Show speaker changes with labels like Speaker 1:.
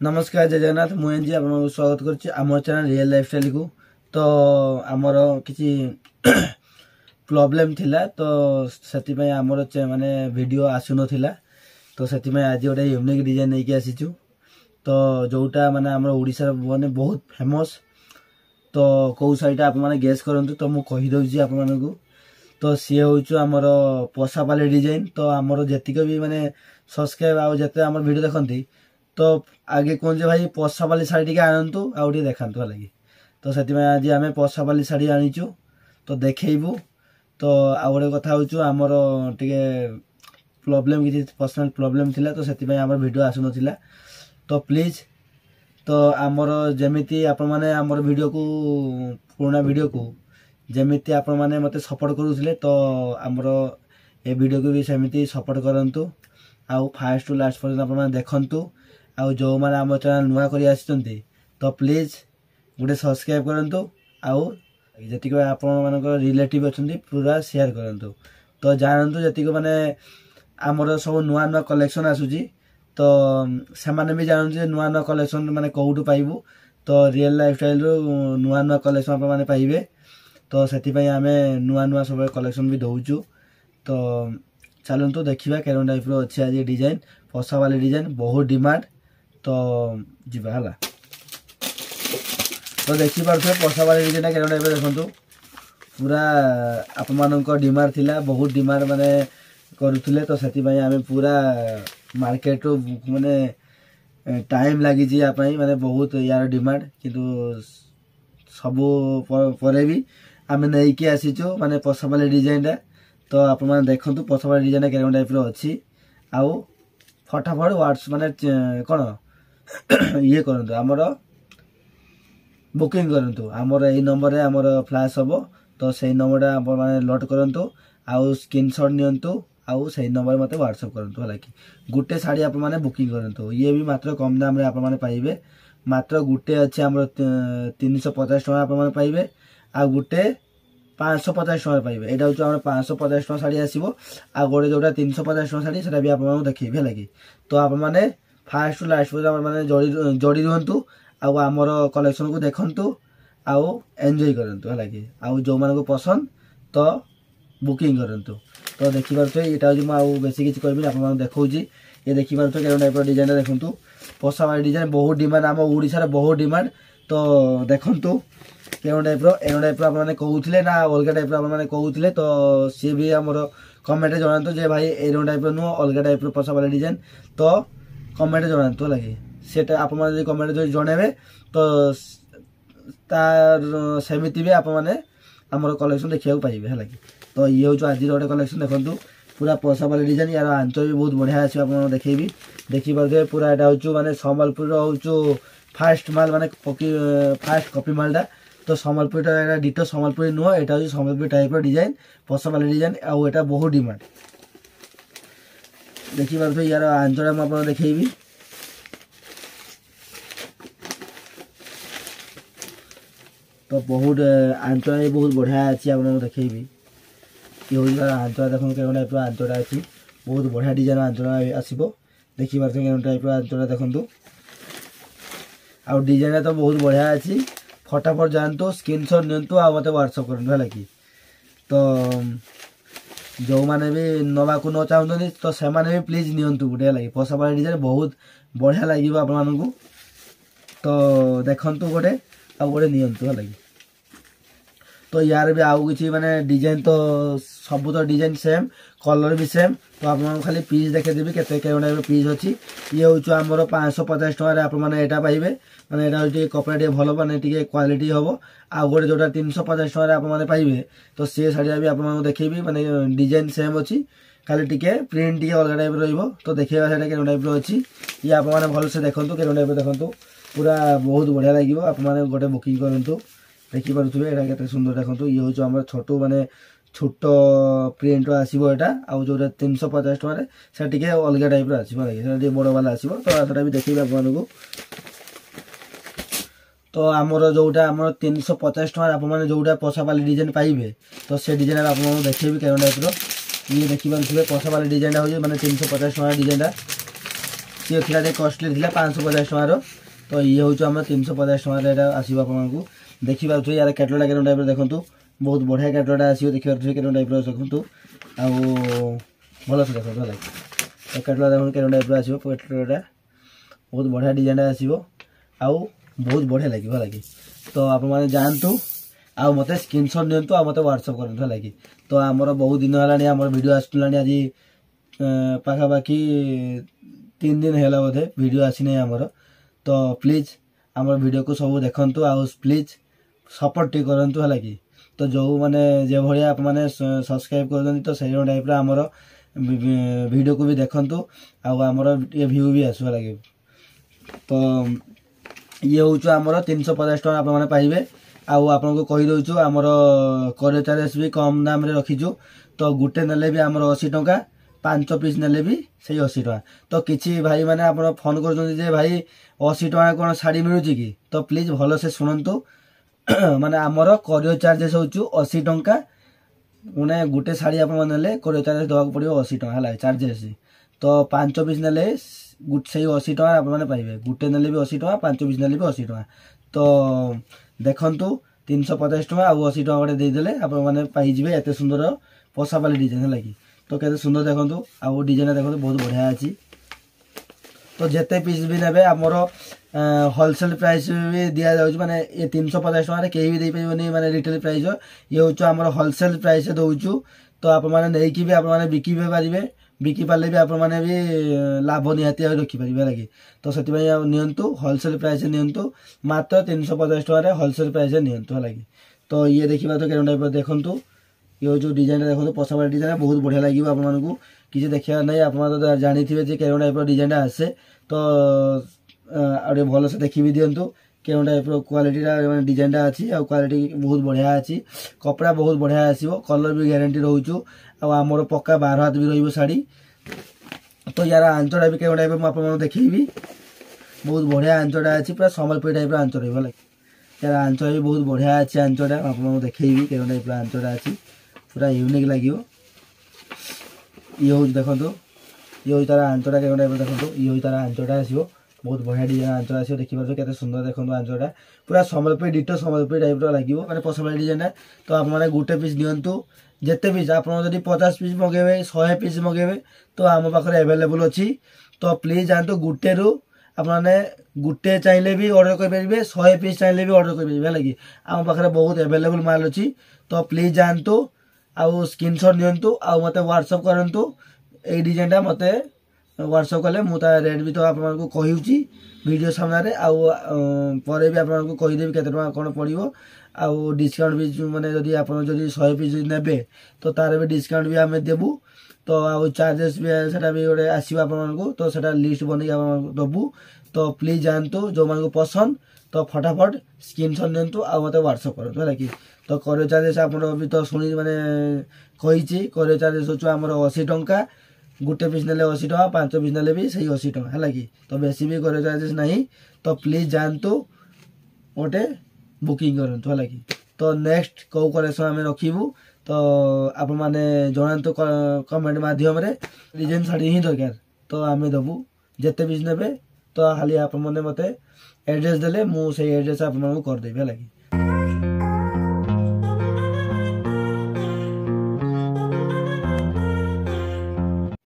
Speaker 1: नमस्कार जय जगन्नाथ मुझे आप स्वागत कर चैनल रियल लाइफस्टाइल को। तो आमर किसी प्रॉब्लम थिला तो से आमर माने वीडियो आसु नथिला तो से आज गोटे यूनिक डिजाइन नहीं आसीचु। तो जोटा माने आमर ओडिसा माने बहुत फेमस तो कौ साइटा आप माने गेस करंतु तो मु कहि दउची आप मानकु। तो सी हूँ आमर पशापाली डिजाइन। तो आमर जेतिक भी माने सब्सक्राइब आउ जते आमर वीडियो देखंती तो आगे कौन भाई पशापाली शाढ़ी टे आणतु आउ देखातु लगे। तो से आज आम पशापाली शाढ़ी आनीचु तो देखू। तो आउ गोटे कथा हूँ आमर टे प्रॉब्लम किसी पर्सनल प्रॉब्लम थिला तो से आमर वीडियो आसु नथिला। तो प्लीज तो आमर जमीती आपण माने आमर वीडियो को पुराना वीडियो को जमीती आपण माने मते सपोर्ट करूथिले तो आमर ए वीडियो को भी सेमिति सपोर्ट करंतु आउ फास्ट टू लास्ट पर्यंत आपण माने देखंतु। आउ जो मैंने आम चैनल नुआ कर आसी तो प्लीज गोटे सब्सक्राइब करंतु आउ जी आप रिलेटिव अच्छा पूरा शेयर करंतु। तो जानतु जी मैंने आमर सब नुआ नुआ कलेक्शन आसूची तो से भी जानते नुआ नुआ कलेक्शन माने कौटू पाइबू। तो रियल लाइफस्टाइल नुआ नुआ कलेक्शन आप मैंने पाइबे। तो से आम नुआ नुआ सब कलेक्शन भी दौचु। तो चलतु देखा के टाइप अच्छे आज डिजाइन पशापाली डिजाइन बहुत डिमांड तो जीवा है। तो देखी पारे पशापाली डिजाइन के टाइप देखु पूरा आप डिमांड थिला बहुत डिमांड माने करुले। तो से आम पूरा मार्केट माने टाइम लगी माने बहुत यार डिमांड किंतु सबू पर भी आम नहीं आसीचु माने पशापाली डिजाइन टा। तो आप देखु पशापाली डिजाइन के टाइप अच्छी आउ फटाफट व्हाट्स माने कौन ये करंतु आमर बुकिंग करंतु आमर यही नंबर रे आमर फ्लैश हम। तो सही नंबर आप माने लोड करंतु आउ स्क्रीनशॉट नियंतु आउ सही नंबर मते व्हाट्सएप करंतु हला कि गुटे साड़ी आप माने बुकिंग करंतु। ये भी मात्र कम दाम रे आप माने पाइबे मात्र गुटे अच्छे आमर 350 टका आप माने पाइबे आ गुटे 550 टका पाइबे। एटा होछ आमर 550 टका साड़ी आसीबो आ गोटे जोटा 350 टका साड़ी सेटा भी आप माने देखिबे हला कि। तो आप माने फास्ट लास्ट मैंने जोड़ी रुहतु आउ आमर कलेक्शन को देखंतु आउ एंजॉय करंतु हला कि आउ जो मानको पसंद तो बुकिंग करंतु। तो देखि पारथो एटा जे आउ बेसी किछ कहबी आप माने देखौजी ये देखि पारथो के टाइप डिजाइन देखंतु पशापाली डिजाइन बहुत डिमांड आम ओडिसा रे बहुत डिमांड। तो देखंतु के टाइप आप माने कहउथिले ना अलग टाइप आप माने कहउथिले तो सी भी हमर कमेंट जणांतु जे भाई ए टाइप नो अलग टाइप पशापाली डिजाइन तो कमेंट जनातु लगे सेटा आप कमेंट जो जनइबे तो तार सेमिति भी आप माने हमर कलेक्शन देखिया पाइबे है लगे। तो ये हूँ आज गोटे कलेक्शन देखंतु पूरा पशापाली डिजाइन यार आंचल भी बहुत बढ़िया अच्छे आप देखेबी देखी पारे पूरा एटा हूँ माने संबलपुर हूँ फास्ट माल माने फास्ट कॉपी मालटा। तो संबलपुर डिटो संबलपुर नुह एटा हूँ संबलपुर टाइप डिजाइन पशापाली डिजाइन आउ एटा बहुत डिमांड देखी पारे यार आंचल मुझे देखी। तो बहुत आंचल बहुत बढ़िया अच्छी आप देखी ये हूँ आंचल देखो के टाइप आंचल अच्छी बहुत बढ़िया डिजाइन आंचल आसो देखी पारे के टाइप आंचल देखु आउ डिजाइन तो बहुत बढ़िया अच्छी फटाफट जानतु स्क्रीनशॉट नियंतु आ मते व्हाट्सएप करंतु है कि। तो जो माने भी नवा को न चाहते तो से भी प्लीज नियंतु गुटे लगे पशापाली डिजाइन बहुत बढ़िया लगे आप मानू। तो देखंतु गोटे आ गोटे नियंतु है लगे। तो यार भी आउ किसी माने डिजाइन तो सब तो डिजाइन सेम कलर भी सेम। तो आप खाली पीस देखेदेवी के टाइप पीस अच्छी ये हूँ आमर 550 टका आप एटा पाइबे माने एटा हूँ कपड़ा टे भल माने क्वालिटी हम आ गोटे जोटा 350 टका आप पाइबे। तो सी शाढ़ी भी आप देखेबी माने डिजाइन सेम अच्छी खाली टिके प्रिंट टे अलग टाइप रही। तो देखा से टाइप अच्छी ये आप भल से देखो के टाइप देखो पूरा बहुत बढ़िया लगे आप गोटे बुकिंग करूँ देखी पारे यहाँ के सुंदर देखो ये हूँ आम छोटू माने छोट प्रिंट आसो यहाँ आउ जो 350 टका से अलग टाइप आसो बड़ वाला आसो। तो आटा भी देखिए आपको। तो आमर जोटा आम 350 टका आप जोटा पशापाली डिजाइन पाइबे तो से डिजाइन आप देखेबी के टाइप ये देखी पारे पशापाली डिजाइन हो माने 350 टका डिजाइन सी थिला कस्टली थिला 550 टकार तो ये हूँ आम 350 टकर आसो आपको देखिए यार कैटलटा के टाइप देखूँ बहुत बढ़िया कैटलटा आसो देखिए के टाइप देखूँ आउ भल से देखो है कैटलटा देखो के टाइप आसो कैटलटा बहुत बढ़िया डिजाइन आसो आउ बहुत बढ़िया लगे है तो आप जानतु आउ मत स्क्रीनशॉट नियंतु आ मत व्हाट्सएप करंतु है तो आमर बहुत दिन है आम वीडियो आसला आज पाखापाखि 3 दिन है बोधे वीडियो आसी आमर तो प्लीज आम वीडियो को सब देखु आउ प्लीज सपोर्ट टी करूँ है कि तो जो मैंने जो भाई आप मैंने सब्सक्राइब कर तो से टाइप आमर वीडियो को भी देखु आमर ये व्यू भी आसो लगे तो ये हूँ आमर 350 टका आपने पाइबे आपको कहीदे आमर कोरियर चार्जेस भी कम दाम रे रखीचु तो गुटे नेले भी आमर 80 टका 5 पीस नेले भी सही 80 टका तो किसी भाई मैंने आप फोन कर भाई 80 टका कौन शाड़ी मिलूँ कि तो प्लीज भल से शुणु माने आमर कोरियर चार्जेस हूँ 80 टका मैंने गुटे शाड़ी आप कोरियर चार्जेस देवाक पड़ो 80 टका है चार्जेस तो 5 पीस नेले से 80 टका आपने पाइबे गुटे नेले भी 80 टका 5 पीस नेले भी 80 टका तो देखंतु 350 टका आ 80 टका गोटे देदेले आपने पाइबे एत सुंदर पोषापाली डिजाइन है कि तो केते सुंदर देखंतु आ डिजाइन देखो बहुत बढ़िया अच्छी तो जिते पीस भी ने आमर होलसेल प्राइस भी दि जाऊँ माने ये 350 टका कहीं भी दे पारे माने रिटेल प्राइस ये हूँ आम होलसेल प्राइस दौचु तो आप नहीं भी आप बिकी भी पारे बिकी पारे भी आप भी लाभ निहाती रखिपारे लगे तो से नियंतु होलसेल प्राइस नियंतु मात्र 350 टका होलसेल प्राइस नियंतु है लगे तो ये देखा तो के टाइप देखु ये जो डिजाइन देखो पोषापाली डिजाइन बहुत बढ़िया लगे आपको किसी देखा नहीं आप जानी थे के टाइप डिजाइन आसे तो आगे भल से देखी भी दिंतु के टाइप क्वालिटी डिजाइन अच्छी आ क्वालिटी बहुत बढ़िया अच्छी कपड़ा बहुत बढ़िया आसो कलर भी ग्यारंटी रोचु आमर पक्का 12 हाथ भी रही शाड़ी तो यार आंचटा भी के टाइप मुझे देखी बहुत बढ़िया आंचटा अच्छी पूरा सम्बलपुरी टाइप आंच रही यार आंच भी बहुत बढ़िया अच्छी आंचटा आपको देखी के टाइप आंचटा अच्छी पूरा यूनिक लगे ये हूँ देखो ये हूँ तार आंचटा के टाइप देखो ये हूँ तार आंचटा आसो बहुत बढ़िया डिजाइन आंचल आसो देखिए केते सुंदर देखो आंचटा पूरा सम्बलपुरी डिटो सम्बलपुरी टाइप लगे मैंने पोषापाली डिजाइन तो आपने गोटे पीस नियंतु जिते पीस आप 50 पीस मगेबे 100 पीस मगेबे तो आम पाखे एवेलेबल अच्छी तो प्लीज जानतु गुटे रु आपने गुटे चाहिए भी ऑर्डर करेंगे 100 पीस चाहिए भी ऑर्डर करेंगे लगे आम पाखे बहुत एवेलेबल माल अच्छी तो प्लीज जानतु आउ स्क्रीनशॉट नियंतु आउ मते व्हाट्सएप करंतु ए डिजाइनटा मते व्हाट्सएप कले मुझे रेट भी तो आपको कहूँ वीडियो सामने आउ पर भी आपको कहीदेवी केते टका कौन पड़ो आउ डिस्काउंट भी माने जदि आप 100 पीस ने तो तार भी डिस्काउंट भी आम देबू तो आउ चार्जेस भी सेटा भी गोटे आसो आपको तो सेटा लिस्ट बन दबू तो प्लीज जानतु जो मान पसंद तो फटाफट स्क्रीनशॉट नियंतु आ मते व्हाट्सएप करूँ है कि तो कोरियर चार्जेस आप भी तो शुणी मैंने कही कोरियर चार्जेस हो आम 80 टका गुटे पीस नेले 80 टका 5 पीस नेले भी सही 80 टका है कि तो बेसी भी कोरियर चार्जेस नहीं तो प्लीज जानतु गोटे बुकिंग करूँ है कि तो नेक्स्ट कौ कलेक्शन आम रखू तो आप मैंने जनातु कमेंट मध्यम डिजाइन शाड़ी ही दरकार तो आम देवु जिते पीस ने तो खाली आप मत एड्रेस देले मुझे एड्रेस आप करदेवी है कि।